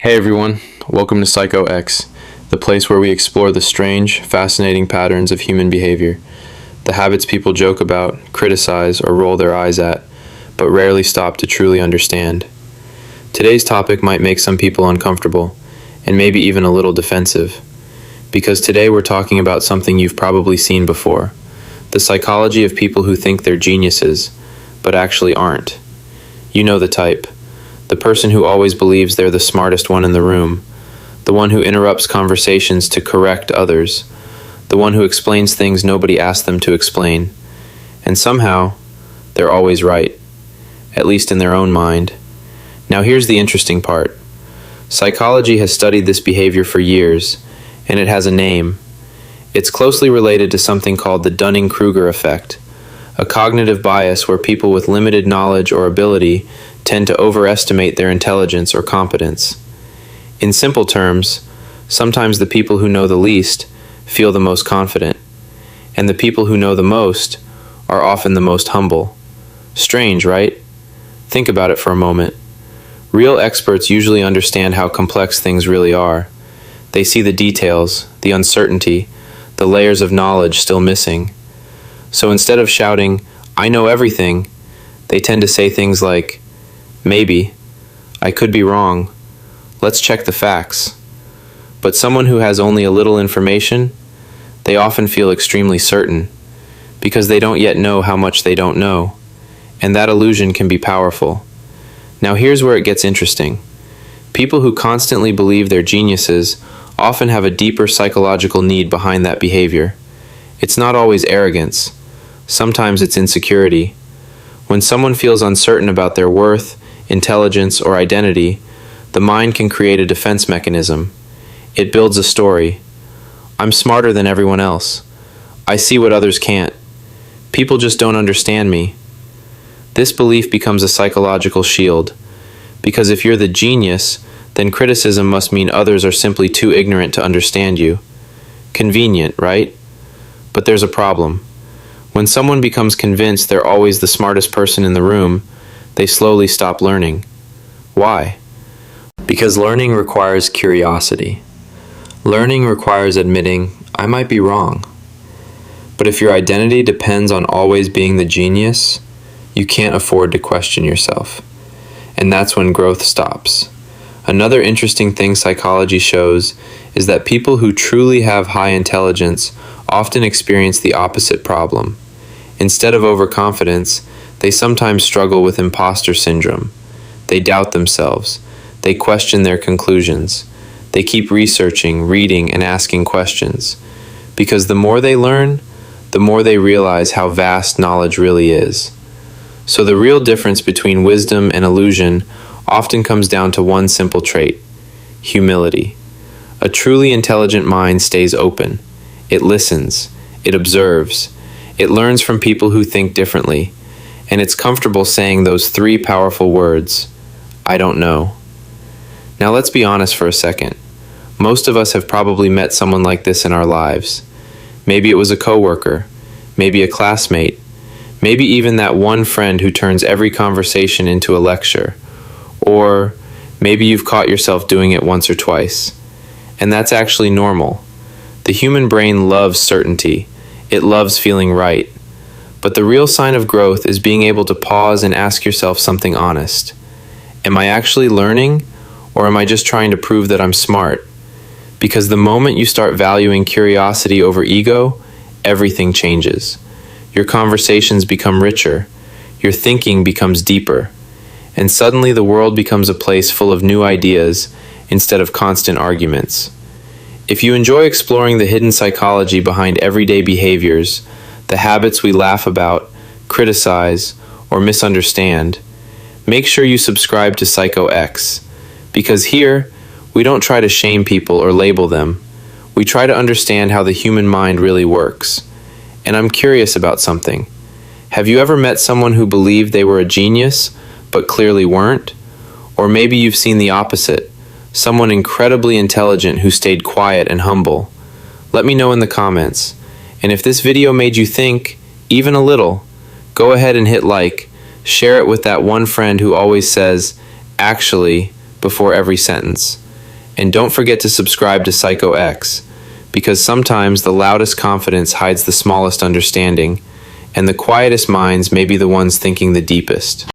Hey everyone, welcome to Psycho X, the place where we explore the strange, fascinating patterns of human behavior, the habits people joke about, criticize, or roll their eyes at, but rarely stop to truly understand. Today's topic might make some people uncomfortable, and maybe even a little defensive, because today we're talking about something you've probably seen before, the psychology of people who think they're geniuses, but actually aren't. You know the type. The person who always believes they're the smartest one in the room, the one who interrupts conversations to correct others, the one who explains things nobody asked them to explain. And somehow, they're always right, at least in their own mind. Now here's the interesting part. Psychology has studied this behavior for years, and it has a name. It's closely related to something called the Dunning-Kruger effect, a cognitive bias where people with limited knowledge or ability tend to overestimate their intelligence or competence. In simple terms, sometimes the people who know the least feel the most confident, and the people who know the most are often the most humble. Strange, right? Think about it for a moment. Real experts usually understand how complex things really are. They see the details, the uncertainty, the layers of knowledge still missing. So instead of shouting, "I know everything," they tend to say things like, "Maybe. I could be wrong. Let's check the facts." But someone who has only a little information, they often feel extremely certain, because they don't yet know how much they don't know, and that illusion can be powerful. Now here's where it gets interesting. People who constantly believe they're geniuses often have a deeper psychological need behind that behavior. It's not always arrogance. Sometimes it's insecurity. When someone feels uncertain about their worth, intelligence, or identity, the mind can create a defense mechanism. It builds a story. I'm smarter than everyone else. I see what others can't. People just don't understand me. This belief becomes a psychological shield, because if you're the genius, then criticism must mean others are simply too ignorant to understand you. Convenient, right? But there's a problem. When someone becomes convinced they're always the smartest person in the room, they slowly stop learning. Why? Because learning requires curiosity. Learning requires admitting, I might be wrong. But if your identity depends on always being the genius, you can't afford to question yourself. And that's when growth stops. Another interesting thing psychology shows is that people who truly have high intelligence often experience the opposite problem. Instead of overconfidence, they sometimes struggle with imposter syndrome. They doubt themselves. They question their conclusions. They keep researching, reading, and asking questions. Because the more they learn, the more they realize how vast knowledge really is. So the real difference between wisdom and illusion often comes down to one simple trait: humility. A truly intelligent mind stays open. It listens. It observes. It learns from people who think differently. And it's comfortable saying those three powerful words: I don't know. Now let's be honest for a second. Most of us have probably met someone like this in our lives. Maybe it was a coworker, maybe a classmate, maybe even that one friend who turns every conversation into a lecture. Or maybe you've caught yourself doing it once or twice. And that's actually normal. The human brain loves certainty. It loves feeling right. But the real sign of growth is being able to pause and ask yourself something honest. Am I actually learning, or am I just trying to prove that I'm smart? Because the moment you start valuing curiosity over ego, everything changes. Your conversations become richer. Your thinking becomes deeper. And suddenly the world becomes a place full of new ideas instead of constant arguments. If you enjoy exploring the hidden psychology behind everyday behaviors, the habits we laugh about, criticize, or misunderstand, make sure you subscribe to Psycho X, because here, we don't try to shame people or label them. We try to understand how the human mind really works. And I'm curious about something. Have you ever met someone who believed they were a genius, but clearly weren't? Or maybe you've seen the opposite, someone incredibly intelligent who stayed quiet and humble. Let me know in the comments. And if this video made you think, even a little, go ahead and hit like. Share it with that one friend who always says, "actually," before every sentence. And don't forget to subscribe to Psycho X, because sometimes the loudest confidence hides the smallest understanding, and the quietest minds may be the ones thinking the deepest.